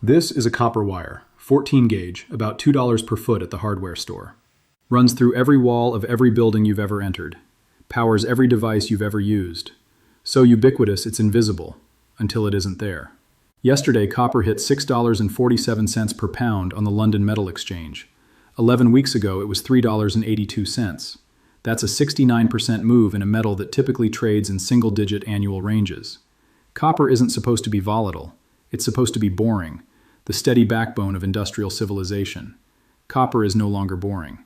This is a copper wire, 14 gauge, about $2 per foot at the hardware store. Runs through every wall of every building you've ever entered. Powers every device you've ever used. So ubiquitous it's invisible, until it isn't there. Yesterday, copper hit $6.47 per pound on the London Metal Exchange. 11 weeks ago, it was $3.82. That's a 69% move in a metal that typically trades in single-digit annual ranges. Copper isn't supposed to be volatile. It's supposed to be boring, the steady backbone of industrial civilization. Copper is no longer boring.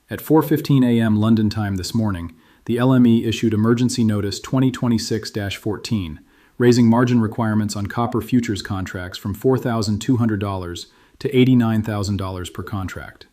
At 4:15 a.m. London time this morning, the LME issued Emergency Notice 2026-14, raising margin requirements on copper futures contracts from $4,200 to $89,000 per contract.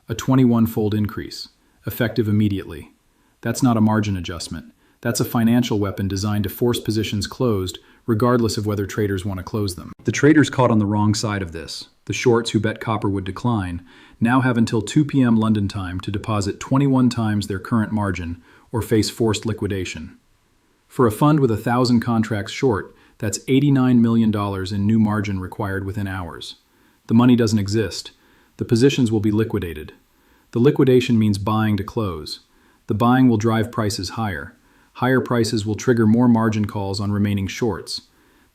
A 21-fold increase, effective immediately. That's not a margin adjustment. That's a financial weapon designed to force positions closed, regardless of whether traders want to close them. The traders caught on the wrong side of this, the shorts who bet copper would decline, now have until 2 p.m. London time to deposit 21 times their current margin or face forced liquidation. For a fund with 1,000 contracts short, that's $89 million in new margin required within hours. The money doesn't exist. The positions will be liquidated. The liquidation means buying to close. The buying will drive prices higher. Higher prices will trigger more margin calls on remaining shorts.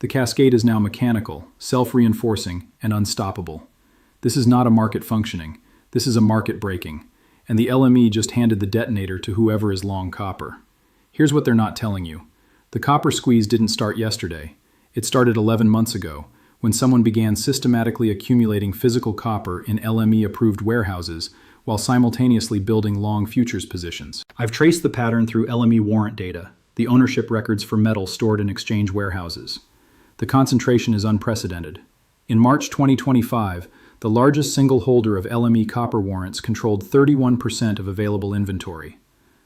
The cascade is now mechanical, self-reinforcing, and unstoppable. This is not a market functioning. This is a market breaking. And the LME just handed the detonator to whoever is long copper. Here's what they're not telling you. The copper squeeze didn't start yesterday. It started 11 months ago, when someone began systematically accumulating physical copper in LME-approved warehouses while simultaneously building long futures positions. I've traced the pattern through LME warrant data, the ownership records for metal stored in exchange warehouses. The concentration is unprecedented. In March 2025, the largest single holder of LME copper warrants controlled 31% of available inventory.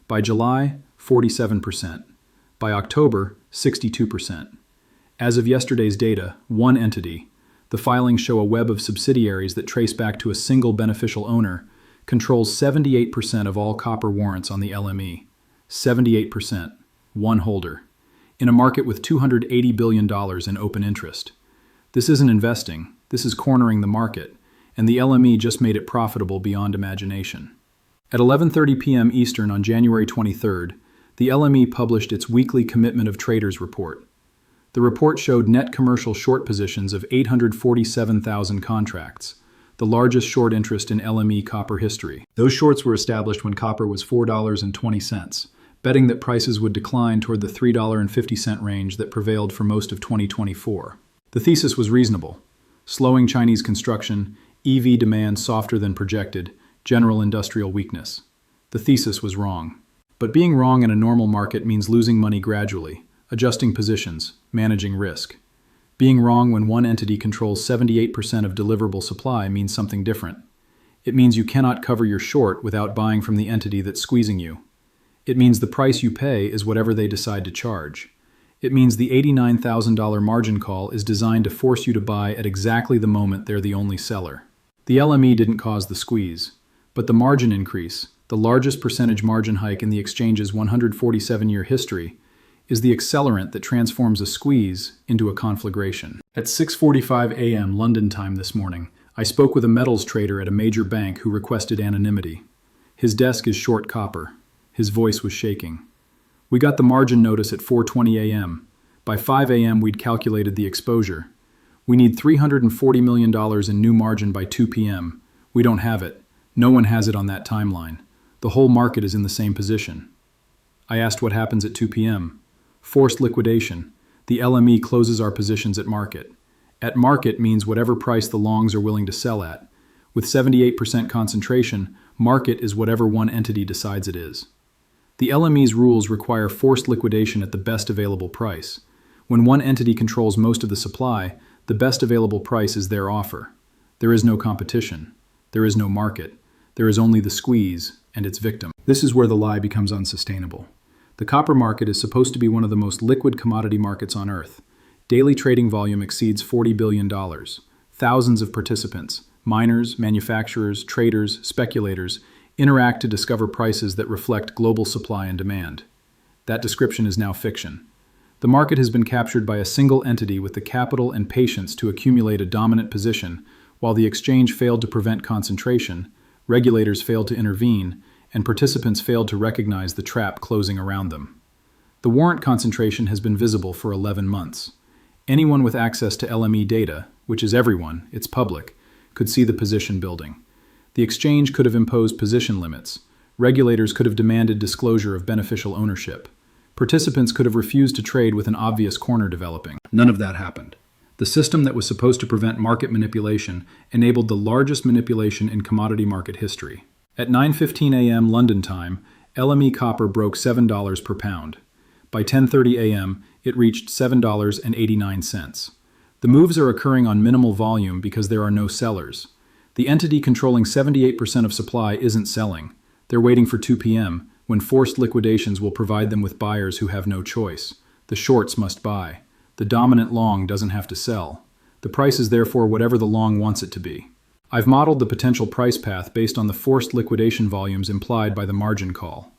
By July, 47%. By October, 62%. As of yesterday's data, one entity, the filings show a web of subsidiaries that trace back to a single beneficial owner, controls 78% of all copper warrants on the LME. 78%. One holder. In a market with $280 billion in open interest. This isn't investing, this is cornering the market, and the LME just made it profitable beyond imagination. At 11:30 p.m. Eastern on January 23rd, the LME published its weekly Commitment of Traders report. The report showed net commercial short positions of 847,000 contracts, the largest short interest in LME copper history. Those shorts were established when copper was $4.20, betting that prices would decline toward the $3.50 range that prevailed for most of 2024. The thesis was reasonable. Slowing Chinese construction, EV demand softer than projected, general industrial weakness. The thesis was wrong. But being wrong in a normal market means losing money gradually, adjusting positions, managing risk. Being wrong when one entity controls 78% of deliverable supply means something different. It means you cannot cover your short without buying from the entity that's squeezing you. It means the price you pay is whatever they decide to charge. It means the $89,000 margin call is designed to force you to buy at exactly the moment they're the only seller. The LME didn't cause the squeeze, but the margin increase, the largest percentage margin hike in the exchange's 147-year history, is the accelerant that transforms a squeeze into a conflagration. At 6:45 a.m. London time this morning, I spoke with a metals trader at a major bank who requested anonymity. His desk is short copper. His voice was shaking. We got the margin notice at 4:20 a.m. By 5 a.m. we'd calculated the exposure. We need $340 million in new margin by 2 p.m. We don't have it. No one has it on that timeline. The whole market is in the same position. I asked what happens at 2 p.m. Forced liquidation. The LME closes our positions at market. At market means whatever price the longs are willing to sell at. With 78% concentration, market is whatever one entity decides it is. The LME's rules require forced liquidation at the best available price. When one entity controls most of the supply, the best available price is their offer. There is no competition. There is no market. There is only the squeeze and its victim. This is where the lie becomes unsustainable. The copper market is supposed to be one of the most liquid commodity markets on Earth. Daily trading volume exceeds $40 billion. Thousands of participants, miners, manufacturers, traders, speculators, interact to discover prices that reflect global supply and demand. That description is now fiction. The market has been captured by a single entity with the capital and patience to accumulate a dominant position, while the exchange failed to prevent concentration, regulators failed to intervene, and participants failed to recognize the trap closing around them. The warrant concentration has been visible for 11 months. Anyone with access to LME data, which is everyone, it's public, could see the position building. The exchange could have imposed position limits. Regulators could have demanded disclosure of beneficial ownership. Participants could have refused to trade with an obvious corner developing. None of that happened. The system that was supposed to prevent market manipulation enabled the largest manipulation in commodity market history. At 9:15 a.m. London time, LME copper broke $7 per pound. By 10:30 a.m., it reached $7.89. The moves are occurring on minimal volume because there are no sellers. The entity controlling 78% of supply isn't selling. They're waiting for 2 p.m., when forced liquidations will provide them with buyers who have no choice. The shorts must buy. The dominant long doesn't have to sell. The price is therefore whatever the long wants it to be. I've modeled the potential price path based on the forced liquidation volumes implied by the margin call.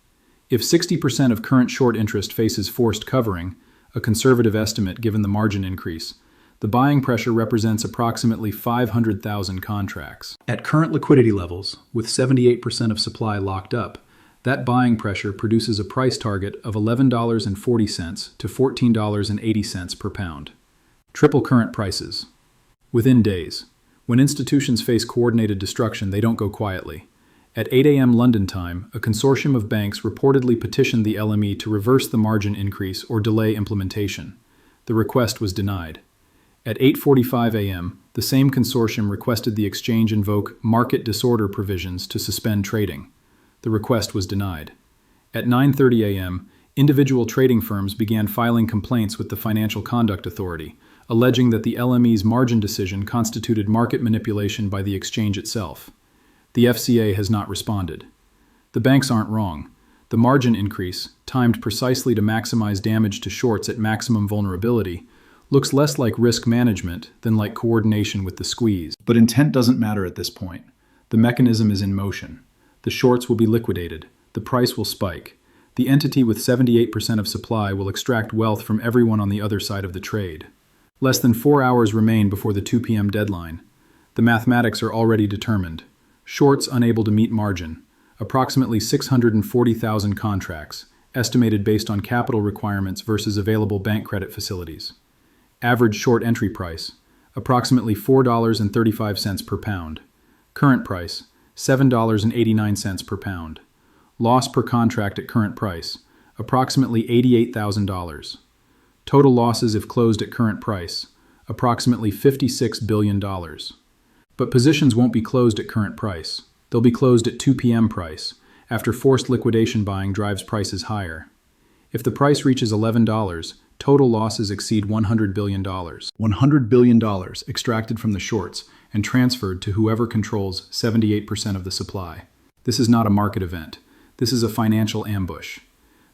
If 60% of current short interest faces forced covering, a conservative estimate given the margin increase, the buying pressure represents approximately 500,000 contracts. At current liquidity levels, with 78% of supply locked up, that buying pressure produces a price target of $11.40 to $14.80 per pound. Triple current prices. Within days. When institutions face coordinated destruction, they don't go quietly. At 8 a.m. London time, a consortium of banks reportedly petitioned the LME to reverse the margin increase or delay implementation. The request was denied. At 8:45 a.m., the same consortium requested the exchange invoke market disorder provisions to suspend trading. The request was denied. At 9:30 a.m., individual trading firms began filing complaints with the Financial Conduct Authority, alleging that the LME's margin decision constituted market manipulation by the exchange itself. The FCA has not responded. The banks aren't wrong. The margin increase, timed precisely to maximize damage to shorts at maximum vulnerability, looks less like risk management than like coordination with the squeeze. But intent doesn't matter at this point. The mechanism is in motion. The shorts will be liquidated. The price will spike. The entity with 78% of supply will extract wealth from everyone on the other side of the trade. Less than 4 hours remain before the 2 p.m. deadline. The mathematics are already determined. Shorts unable to meet margin. Approximately 640,000 contracts, estimated based on capital requirements versus available bank credit facilities. Average short entry price, approximately $4.35 per pound. Current price, $7.89 per pound. Loss per contract at current price, approximately $88,000. Total losses if closed at current price, approximately $56 billion. But positions won't be closed at current price. They'll be closed at 2 p.m. price, after forced liquidation buying drives prices higher. If the price reaches $11, total losses exceed $100 billion. $100 billion extracted from the shorts and transferred to whoever controls 78% of the supply. This is not a market event. This is a financial ambush.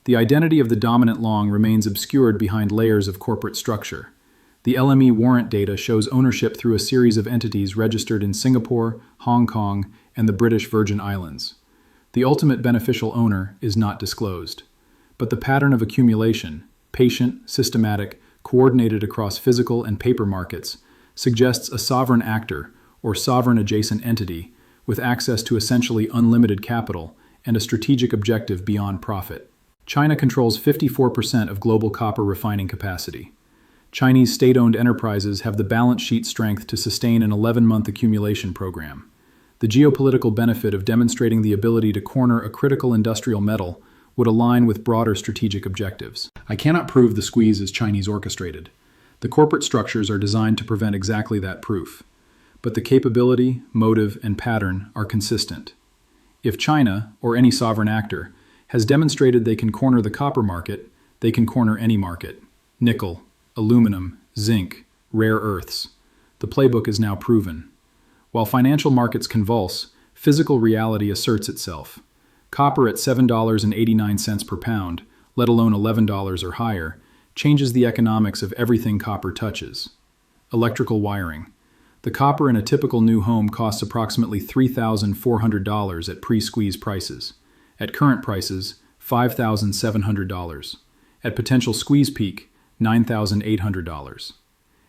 The identity of the dominant long remains obscured behind layers of corporate structure. The LME warrant data shows ownership through a series of entities registered in Singapore, Hong Kong, and the British Virgin Islands. The ultimate beneficial owner is not disclosed. But the pattern of accumulation, patient, systematic, coordinated across physical and paper markets, suggests a sovereign actor, or sovereign adjacent entity, with access to essentially unlimited capital and a strategic objective beyond profit. China controls 54% of global copper refining capacity. Chinese state-owned enterprises have the balance sheet strength to sustain an 11-month accumulation program. The geopolitical benefit of demonstrating the ability to corner a critical industrial metal would align with broader strategic objectives. I cannot prove the squeeze is Chinese orchestrated. The corporate structures are designed to prevent exactly that proof. But the capability, motive, and pattern are consistent. If China, or any sovereign actor, has demonstrated they can corner the copper market, they can corner any market. Nickel, aluminum, zinc, rare earths. The playbook is now proven. While financial markets convulse, physical reality asserts itself. Copper at $7.89 per pound, let alone $11 or higher, changes the economics of everything copper touches. Electrical wiring. The copper in a typical new home costs approximately $3,400 at pre-squeeze prices. At current prices, $5,700. At potential squeeze peak, $9,800.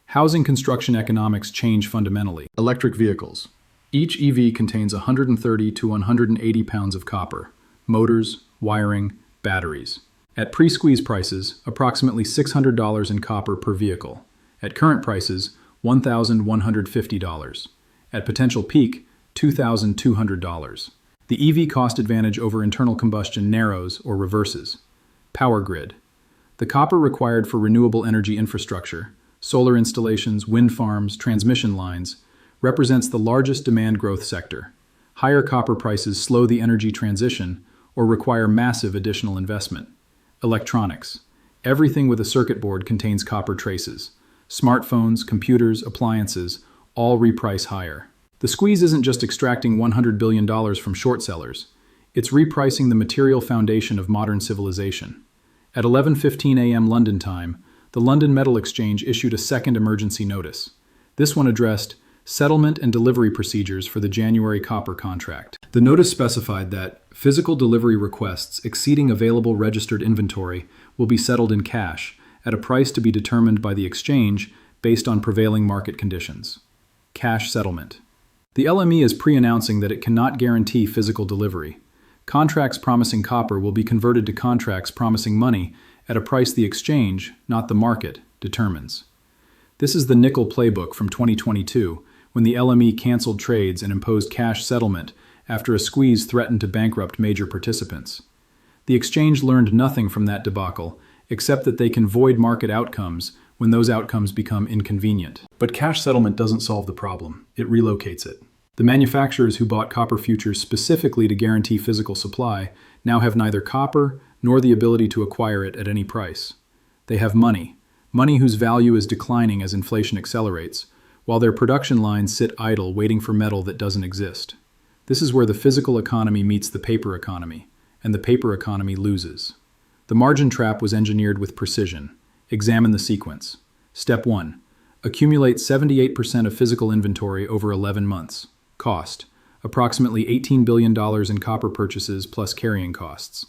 Housing construction economics change fundamentally. Electric vehicles. Each EV contains 130 to 180 pounds of copper, motors, wiring, batteries. At pre-squeeze prices, approximately $600 in copper per vehicle. At current prices, $1,150. At potential peak, $2,200. The EV cost advantage over internal combustion narrows or reverses. Power grid. The copper required for renewable energy infrastructure, solar installations, wind farms, transmission lines, represents the largest demand growth sector. Higher copper prices slow the energy transition or require massive additional investment. Electronics. Everything with a circuit board contains copper traces. Smartphones, computers, appliances, all reprice higher. The squeeze isn't just extracting $100 billion from short sellers. It's repricing the material foundation of modern civilization. At 11:15 a.m. London time, the London Metal Exchange issued a second emergency notice. This one addressed settlement and delivery procedures for the January copper contract. The notice specified that physical delivery requests exceeding available registered inventory will be settled in cash at a price to be determined by the exchange based on prevailing market conditions. Cash settlement. The LME is pre-announcing that it cannot guarantee physical delivery. Contracts promising copper will be converted to contracts promising money at a price the exchange, not the market, determines. This is the nickel playbook from 2022, when the LME canceled trades and imposed cash settlement after a squeeze threatened to bankrupt major participants. The exchange learned nothing from that debacle, except that they can void market outcomes when those outcomes become inconvenient. But cash settlement doesn't solve the problem, it relocates it. The manufacturers who bought copper futures specifically to guarantee physical supply now have neither copper nor the ability to acquire it at any price. They have money whose value is declining as inflation accelerates, while their production lines sit idle waiting for metal that doesn't exist. This is where the physical economy meets the paper economy, and the paper economy loses. The margin trap was engineered with precision. Examine the sequence. Step 1. Accumulate 78% of physical inventory over 11 months. Cost. Approximately $18 billion in copper purchases plus carrying costs.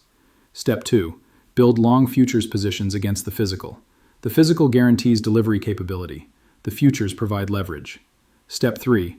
Step 2. Build long futures positions against the physical. The physical guarantees delivery capability. The futures provide leverage. Step 3.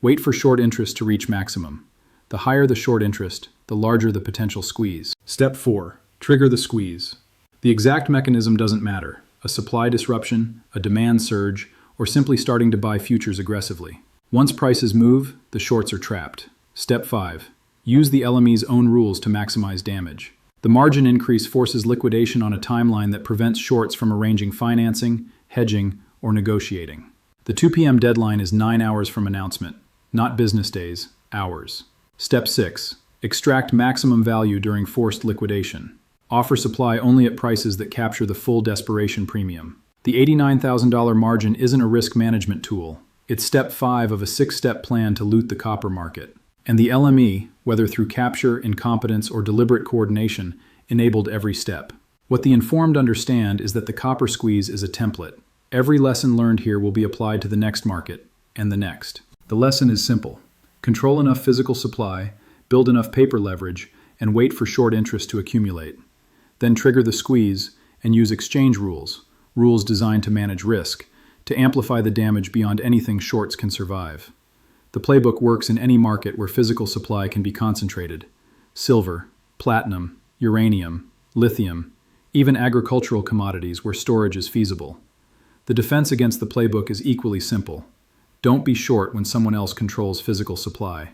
Wait for short interest to reach maximum. The higher the short interest, the larger the potential squeeze. Step 4. Trigger the squeeze. The exact mechanism doesn't matter. A supply disruption, a demand surge, or simply starting to buy futures aggressively. Once prices move, the shorts are trapped. Step 5. Use the LME's own rules to maximize damage. The margin increase forces liquidation on a timeline that prevents shorts from arranging financing, hedging, or negotiating. The 2 p.m. deadline is 9 hours from announcement, not business days, hours. Step 6. Extract maximum value during forced liquidation. Offer supply only at prices that capture the full desperation premium. The $89,000 margin isn't a risk management tool. It's step 5 of a 6-step plan to loot the copper market. And the LME, whether through capture, incompetence, or deliberate coordination, enabled every step. What the informed understand is that the copper squeeze is a template. Every lesson learned here will be applied to the next market, and the next. The lesson is simple. Control enough physical supply, build enough paper leverage, and wait for short interest to accumulate. Then trigger the squeeze and use exchange rules designed to manage risk, to amplify the damage beyond anything shorts can survive. The playbook works in any market where physical supply can be concentrated. Silver, platinum, uranium, lithium, even agricultural commodities where storage is feasible. The defense against the playbook is equally simple. Don't be short when someone else controls physical supply.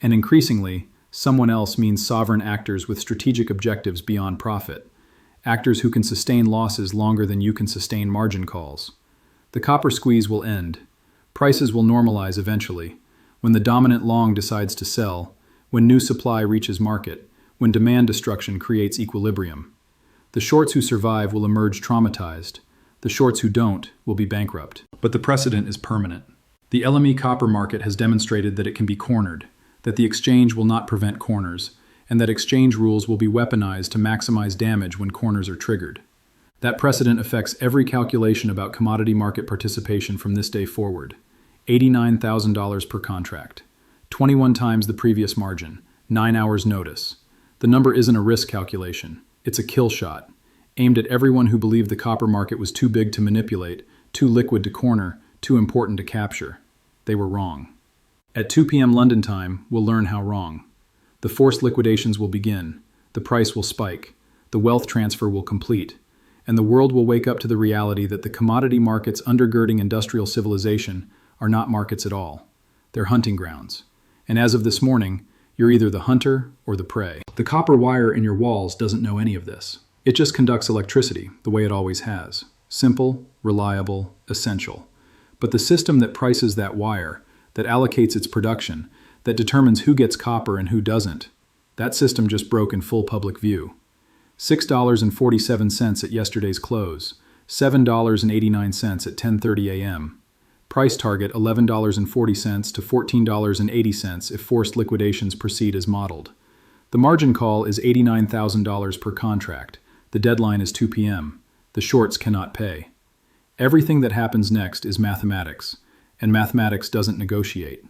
And increasingly, someone else means sovereign actors with strategic objectives beyond profit. Actors who can sustain losses longer than you can sustain margin calls. The copper squeeze will end. Prices will normalize eventually. When the dominant long decides to sell, when new supply reaches market, when demand destruction creates equilibrium. The shorts who survive will emerge traumatized. The shorts who don't will be bankrupt. But the precedent is permanent. The LME copper market has demonstrated that it can be cornered, that the exchange will not prevent corners, and that exchange rules will be weaponized to maximize damage when corners are triggered. That precedent affects every calculation about commodity market participation from this day forward. $89,000 per contract. 21 times the previous margin. 9 hours notice. The number isn't a risk calculation. It's a kill shot. aimed at everyone who believed the copper market was too big to manipulate, too liquid to corner, too important to capture. They were wrong. At 2 p.m. London time, we'll learn how wrong. The forced liquidations will begin, the price will spike, the wealth transfer will complete, and the world will wake up to the reality that the commodity markets undergirding industrial civilization are not markets at all. They're hunting grounds. And as of this morning, you're either the hunter or the prey. The copper wire in your walls doesn't know any of this. It just conducts electricity, the way it always has. Simple, reliable, essential. But the system that prices that wire, that allocates its production, that determines who gets copper and who doesn't, that system just broke in full public view. $6.47 at yesterday's close, $7.89 at 10:30 a.m. Price target $11.40 to $14.80 if forced liquidations proceed as modeled. The margin call is $89,000 per contract. The deadline is 2 p.m. The shorts cannot pay. Everything that happens next is mathematics, and mathematics doesn't negotiate.